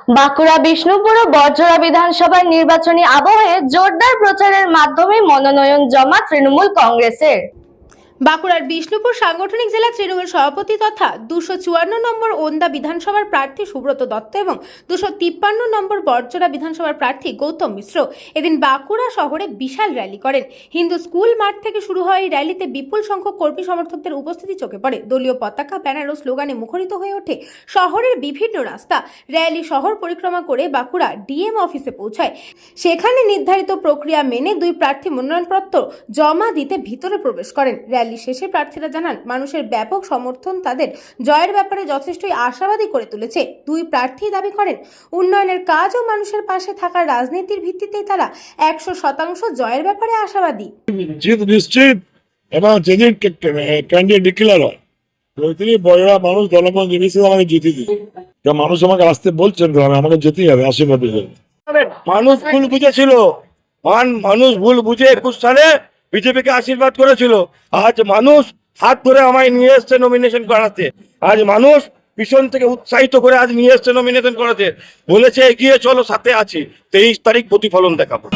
বাঁকুড়া বিষ্ণুপুর ও বড়জোড়া বিধানসভার নির্বাচনী আবহে জোরদার প্রচারের মাধ্যমে মনোনয়ন জমা তৃণমূল কংগ্রেসের। বাঁকুড়ার বিষ্ণুপুর সাংগঠনিক জেলা তৃণমূল সভাপতি তথা 254 নম্বর ওন্দা বিধানসভার প্রার্থী সুব্রত দত্ত এবং 253 নম্বর বড়জোড়া বিধানসভার প্রার্থী গৌতম মিশ্র এদিন বাঁকুড়া শহরে বিশাল র্যালি করেন। হিন্দু স্কুল মাঠ থেকে শুরু হয় এই র্যালিতে বিপুল সংখ্যক কর্মী সমর্থকদের উপস্থিতি চোখে পড়ে। দলীয় পতাকা, ব্যানার ও স্লোগানে মুখরিত হয়ে ওঠে শহরের বিভিন্ন রাস্তা। র্যালি শহর পরিক্রমা করে বাঁকুড়া ডিএম অফিসে পৌঁছায়। সেখানে নির্ধারিত প্রক্রিয়া মেনে দুই প্রার্থী মনোনয়নপত্র জমা দিতে ভিতরে প্রবেশ করেন। র্যালি শেষে প্রার্থীরা জানান, মানুষের ব্যাপক সমর্থন তাদের জয়ের ব্যাপারে যথেষ্টই আশাবাদী করে তুলেছে। দুই প্রার্থী দাবি করেন, উন্নয়নের কাজ ও মানুষের পাশে থাকার রাজনীতির ভিত্তিতেই তারা 100% জয়ের ব্যাপারে আশাবাদী। জিত নিশ্চিত এবং যেদিন ক্যান্ডিডেট ডিক্লেয়ার হয় ওইদিনই বড়রা মানুষ জনগণ নির্বিশেষে আমাকে জিতে দিচ্ছে। মানুষ আমাকে আসতে বলছেন তো আমাকে যেতেই হবে, আশীর্বাদ হিসেবে। মানুষ ভুল বুঝেছিল, মানুষ ভুল বুঝে 21 সালে বিজেপিকে আশীর্বাদ করেছিল। আজ মানুষ হাত ধরে আমায় নিয়ে এসছে নমিনেশন করাতে। আজ মানুষ পিছন থেকে উৎসাহিত করে আজ নিয়ে এসছে নমিনেশন করাতে। বলেছে এগিয়ে চলো, সাথে আছি। 23 তারিখ প্রতিফলন দেখাবো।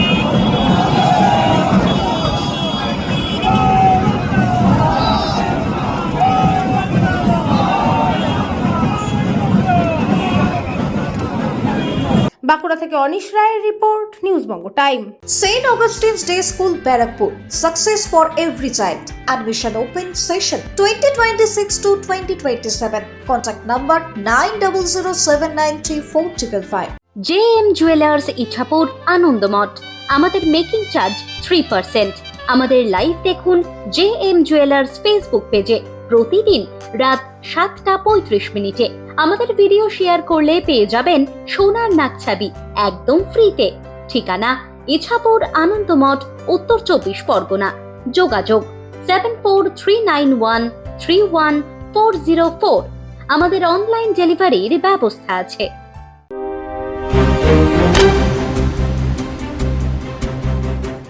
বাঁকুড়া থেকে অনিশ রায়ের report, news Banga time. St. Augustine's Day School, Barakpur. Success for every child. Admission open session 2026 to 2027. Contact number 9007934555. JM jewellers Ichapur Anandamath. আমাদের মেকিং চার্জ 3%। আমাদের লাইভ দেখুন JM জুয়েলার্স ফেসবুক পেজে প্রতিদিন রাত 7:35 আমাদের ভিডিও শেয়ার করলে পেয়ে যাবেন সোনার নাকছাবি একদম ফ্রিতে। ঠিকানা ইছাপুর আনন্দমঠ, উত্তর 24 পরগনা। যোগাযোগ 7439131404। আমাদের অনলাইন ডেলিভারির ব্যবস্থা আছে।